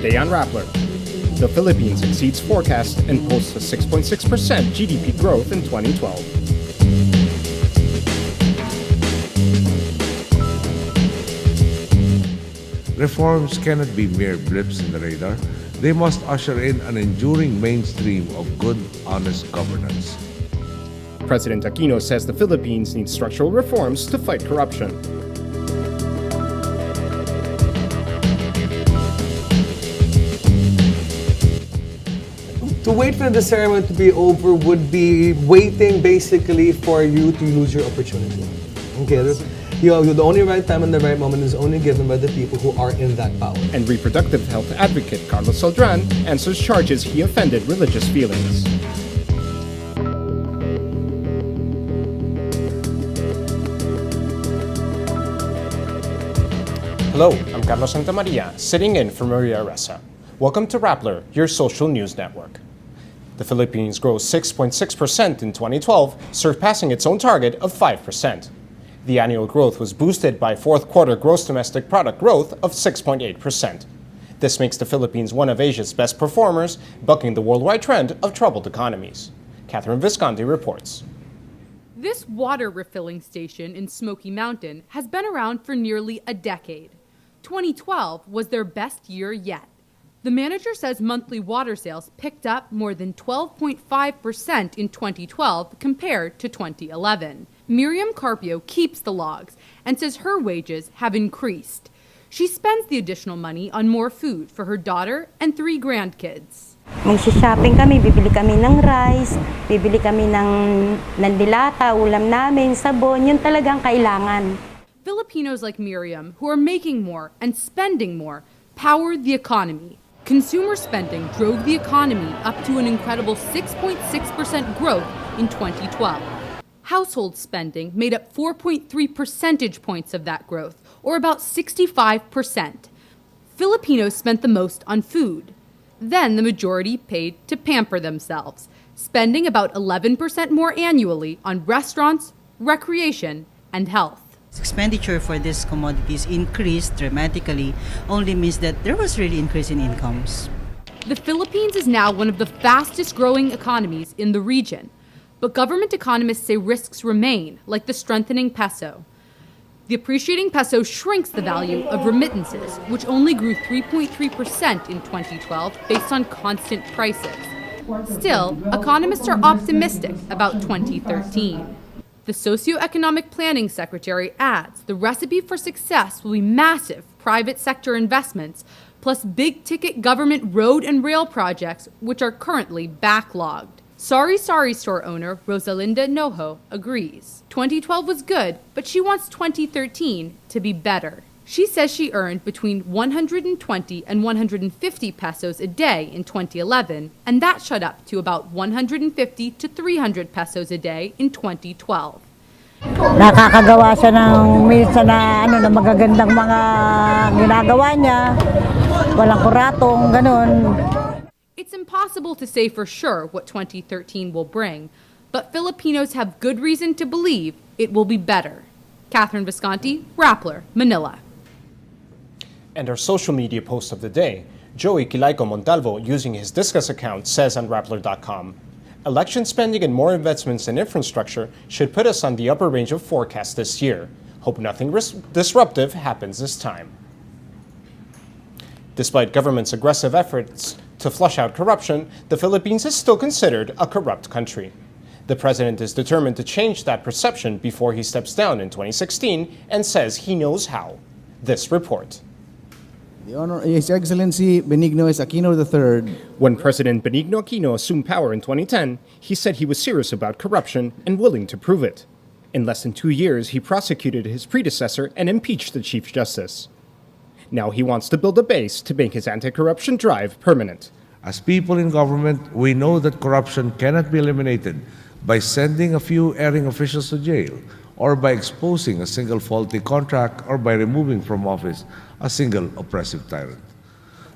today on Rappler. The Philippines exceeds forecast and posts a 6.6% GDP growth in 2012. Reforms cannot be mere blips in the radar. They must usher in an enduring mainstream of good, honest governance. President Aquino says the Philippines needs structural reforms to fight corruption. To wait for the ceremony to be over would be waiting basically for you to lose your opportunity. Okay, the only right time and the right moment is only given by the people who are in that power. And reproductive health advocate Carlos Saldran answers charges he offended religious feelings. Hello, I'm Carlos Santamaria, sitting in for Maria Ressa. Welcome to Rappler, your social news network. The Philippines grows 6.6% in 2012, surpassing its own target of 5%. The annual growth was boosted by fourth quarter gross domestic product growth of 6.8%. This makes the Philippines one of Asia's best performers, bucking the worldwide trend of troubled economies. Catherine Visconti reports. This water refilling station in Smoky Mountain has been around for nearly a decade. 2012 was their best year yet. The manager says monthly water sales picked up more than 12.5% in 2012 compared to 2011. Miriam Carpio keeps the logs and says her wages have increased. She spends the additional money on more food for her daughter and 3 grandkids. Magsha-shopping kami, bibili kami ng rice, bibili kami ng dilata, ulam namin, sabon, yun talagang kailangan. Filipinos like Miriam, who are making more and spending more, power the economy. Consumer spending drove the economy up to an incredible 6.6% growth in 2012. Household spending made up 4.3 percentage points of that growth, or about 65%. Filipinos spent the most on food. Then the majority paid to pamper themselves, spending about 11% more annually on restaurants, recreation, and health. Expenditure for these commodities increased dramatically only means that there was really increase in incomes. The Philippines is now one of the fastest growing economies in the region, but government economists say risks remain, like the strengthening peso. The appreciating peso shrinks the value of remittances, which only grew 3.3% in 2012 based on constant prices. Still, economists are optimistic about 2013. The Socioeconomic Planning Secretary adds the recipe for success will be massive private sector investments, plus big-ticket government road and rail projects, which are currently backlogged. Sari store owner Rosalinda Noho agrees. 2012 was good, but she wants 2013 to be better. She says she earned between 120 and 150 pesos a day in 2011, and that shot up to about 150 to 300 pesos a day in 2012. Nakakagawa siya ng minsan na magagandang mga ginagawa niya. Walang kuratong, ganun. It's impossible to say for sure what 2013 will bring, but Filipinos have good reason to believe it will be better. Catherine Visconti, Rappler, Manila. And our social media post of the day, Joey Kilaiko Montalvo, using his Discuss account, says on Rappler.com, election spending and more investments in infrastructure should put us on the upper range of forecast this year. Hope nothing disruptive happens this time. Despite government's aggressive efforts to flush out corruption, the Philippines is still considered a corrupt country. The president is determined to change that perception before he steps down in 2016 and says he knows how. This report. His Excellency Benigno S. Aquino III. When President Benigno Aquino assumed power in 2010, he said he was serious about corruption and willing to prove it. In less than 2 years, he prosecuted his predecessor and impeached the Chief Justice. Now he wants to build a base to make his anti-corruption drive permanent. As people in government, we know that corruption cannot be eliminated by sending a few erring officials to jail, or by exposing a single faulty contract, or by removing from office a single oppressive tyrant.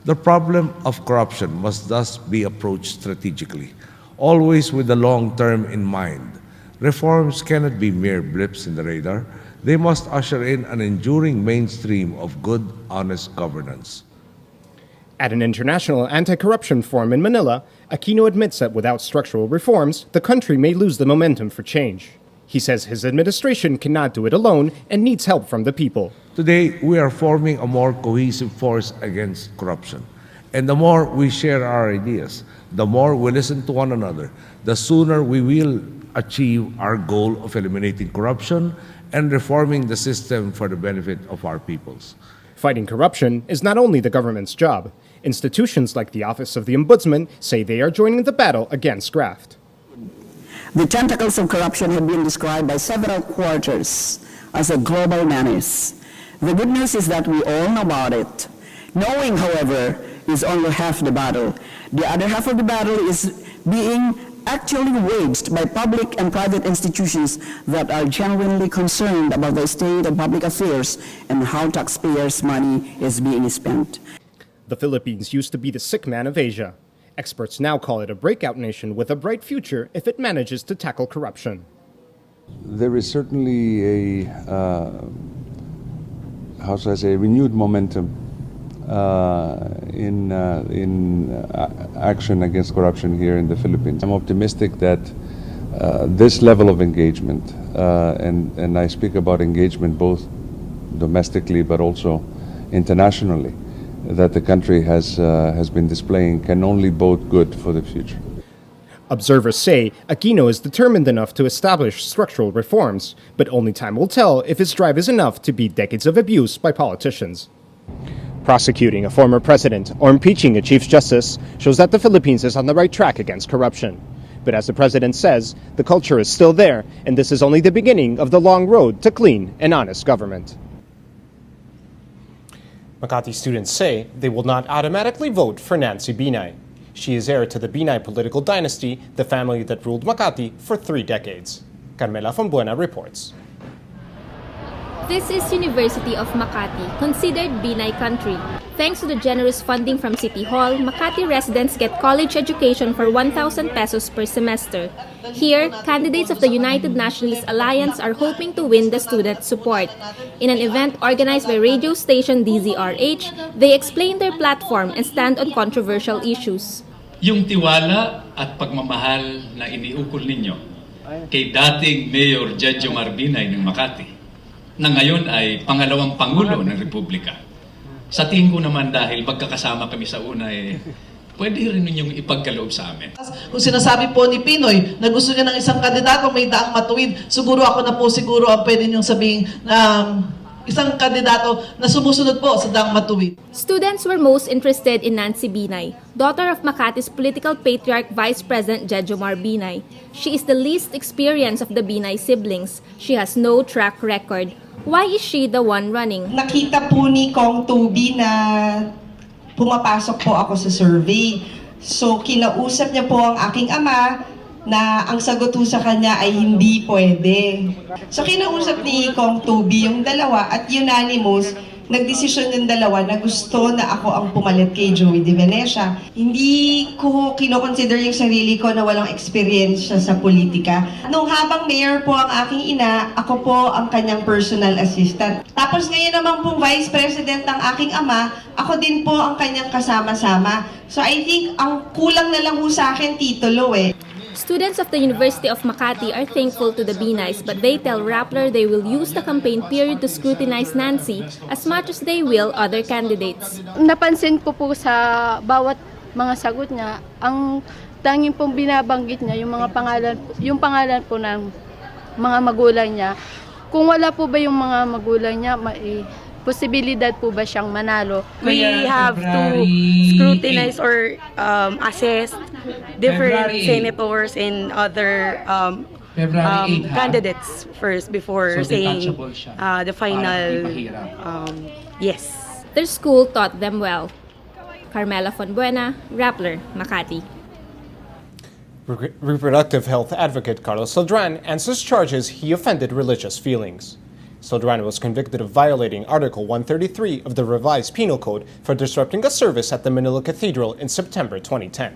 The problem of corruption must thus be approached strategically, always with the long term in mind. Reforms cannot be mere blips in the radar. They must usher in an enduring mainstream of good, honest governance. At an international anti-corruption forum in Manila, Aquino admits that without structural reforms, the country may lose the momentum for change. He says his administration cannot do it alone and needs help from the people. Today, we are forming a more cohesive force against corruption. And the more we share our ideas, the more we listen to one another, the sooner we will achieve our goal of eliminating corruption and reforming the system for the benefit of our peoples. Fighting corruption is not only the government's job. Institutions like the Office of the Ombudsman say they are joining the battle against graft. The tentacles of corruption have been described by several quarters as a global menace. The good news is that we all know about it. Knowing, however, is only half the battle. The other half of the battle is being actually waged by public and private institutions that are genuinely concerned about the state of public affairs and how taxpayers' money is being spent. The Philippines used to be the sick man of Asia. Experts now call it a breakout nation with a bright future if it manages to tackle corruption. There is certainly renewed momentum in action against corruption here in the Philippines. I'm optimistic that this level of engagement, and I speak about engagement both domestically but also internationally, that the country has been displaying can only bode good for the future. Observers say Aquino is determined enough to establish structural reforms, but only time will tell if his drive is enough to beat decades of abuse by politicians. Prosecuting a former president or impeaching a chief justice shows that the Philippines is on the right track against corruption. But as the president says, the culture is still there, and this is only the beginning of the long road to clean and honest government. Makati students say they will not automatically vote for Nancy Binay. She is heir to the Binay political dynasty, the family that ruled Makati for 3 decades. Carmela Fonbuena reports. This is University of Makati, considered Binay country. Thanks to the generous funding from City Hall, Makati residents get college education for 1,000 pesos per semester. Here, candidates of the United Nationalist Alliance are hoping to win the student support. In an event organized by radio station DZRH, they explain their platform and stand on controversial issues. Yung tiwala at pagmamahal na iniukol ninyo kay dating Mayor Jejomar Binay ng Makati, na ngayon ay pangalawang Pangulo ng Republika. Sa tingin ko naman dahil magkakasama kami sa una, pwede rin ninyong ipagkaloob sa amin. Kung sinasabi po ni Pinoy na gusto niya ng isang kandidato may daang matuwid, siguro ako na po siguro ang pwede niyong sabihin na isang kandidato na sumusunod po sa daang matuwid. Students were most interested in Nancy Binay, daughter of Makati's political patriarch Vice President Jejomar Binay. She is the least experienced of the Binay siblings. She has no track record. Why is she the one running? Nakita po ni Kong Tubi na pumapasok po ako sa survey. So kinausap niya po ang aking ama na ang sagot sa kanya ay hindi pwede. So kinausap ni Kong Tubi yung dalawa at unanimous, nagdesisyon yung dalawa na gusto na ako ang pumalit kay Joey De Venecia. Hindi ko kinoconsider yung sarili ko na walang experience sa politika. Nung habang mayor po ang aking ina, ako po ang kanyang personal assistant. Tapos ngayon naman pong vice president ng aking ama, ako din po ang kanyang kasama-sama. So I think ang kulang na lang po sa akin titulo Students of the University of Makati are thankful to the Binays, but they tell Rappler they will use the campaign period to scrutinize Nancy as much as they will other candidates. Napansin ko po sa bawat mga sagot niya, ang tanging pong binabanggit niya yung pangalan po ng mga magulang niya. Kung wala po ba yung mga magulang niya, posibilidad po ba siyang manalo? We have to scrutinize or assess different senators and other candidates first before saying the final yes. Their school taught them well. Carmela Fonbuena, Rappler, Makati. Reproductive health advocate Carlos Celdran answers charges he offended religious feelings. Celdran was convicted of violating Article 133 of the revised Penal Code for disrupting a service at the Manila Cathedral in September 2010.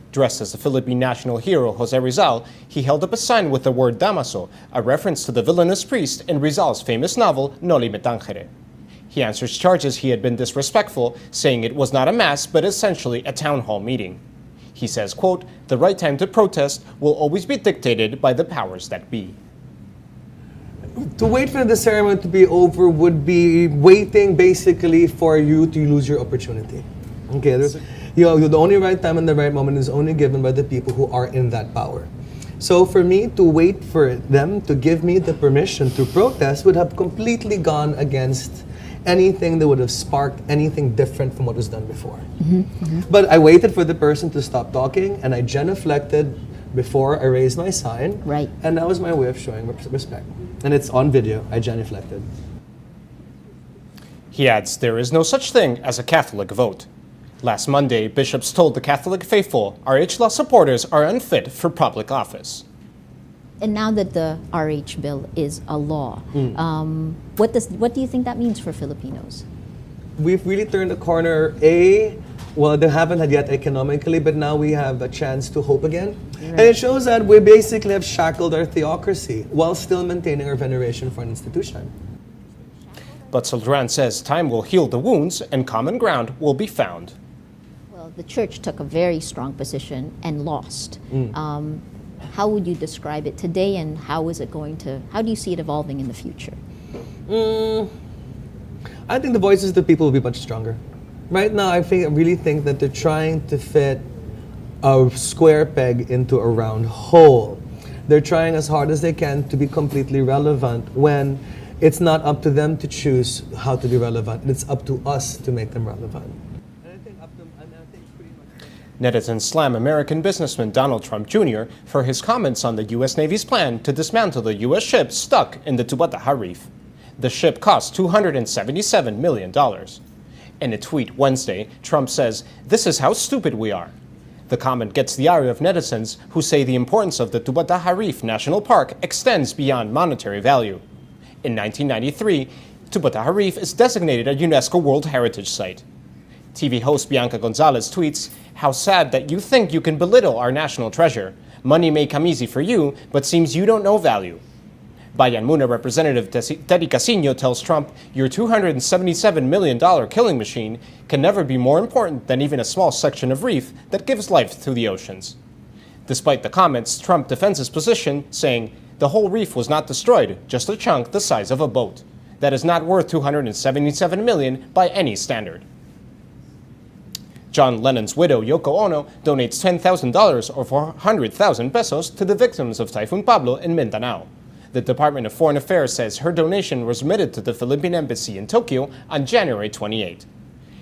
Dressed as the Philippine national hero Jose Rizal, he held up a sign with the word Damaso, a reference to the villainous priest in Rizal's famous novel Noli Me Tangere. He answers charges he had been disrespectful, saying it was not a mass but essentially a town hall meeting. He says, quote, "The right time to protest will always be dictated by the powers that be." To wait for the ceremony to be over would be waiting basically for you to lose your opportunity. Okay, the only right time and the right moment is only given by the people who are in that power. So for me to wait for them to give me the permission to protest would have completely gone against anything that would have sparked anything different from what was done before. But I waited for the person to stop talking, and I genuflected before I raised my sign. Right. And that was my way of showing respect. And it's on video. I genuflected. He adds there is no such thing as a Catholic vote. Last Monday, bishops told the Catholic faithful RH Law supporters are unfit for public office. And now that the RH bill is a law, what do you think that means for Filipinos? We've really turned a corner. Well, they haven't had yet economically, but now we have a chance to hope again. Right. And it shows that we basically have shackled our theocracy while still maintaining our veneration for an institution. But Salazar says time will heal the wounds and common ground will be found. Well, the church took a very strong position and lost. How would you describe it today, and how do you see it evolving in the future? I think the voices of the people will be much stronger. Right now, I really think that they're trying to fit a square peg into a round hole. They're trying as hard as they can to be completely relevant when it's not up to them to choose how to be relevant. It's up to us to make them relevant. Netizens slam American businessman Donald Trump Jr. for his comments on the U.S. Navy's plan to dismantle the U.S. ship stuck in the Tubataha Reef. The ship cost $277 million. In a tweet Wednesday, Trump says, "This is how stupid we are." The comment gets the ire of netizens who say the importance of the Tubataha Reef National Park extends beyond monetary value. In 1993, Tubataha Reef is designated a UNESCO World Heritage Site. TV host Bianca Gonzalez tweets, "How sad that you think you can belittle our national treasure. Money may come easy for you, but seems you don't know value." Bayan Muna Representative Teddy Casino tells Trump, "Your $277 million killing machine can never be more important than even a small section of reef that gives life to the oceans." Despite the comments, Trump defends his position, saying, "The whole reef was not destroyed, just a chunk the size of a boat. That is not worth $277 million by any standard." John Lennon's widow, Yoko Ono, donates $10,000 or 400,000 pesos to the victims of Typhoon Pablo in Mindanao. The Department of Foreign Affairs says her donation was remitted to the Philippine Embassy in Tokyo on January 28.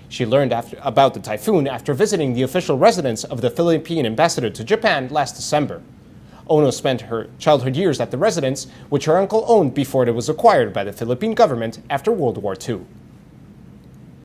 She learned about the typhoon after visiting the official residence of the Philippine ambassador to Japan last December. Ono spent her childhood years at the residence, which her uncle owned before it was acquired by the Philippine government after World War II.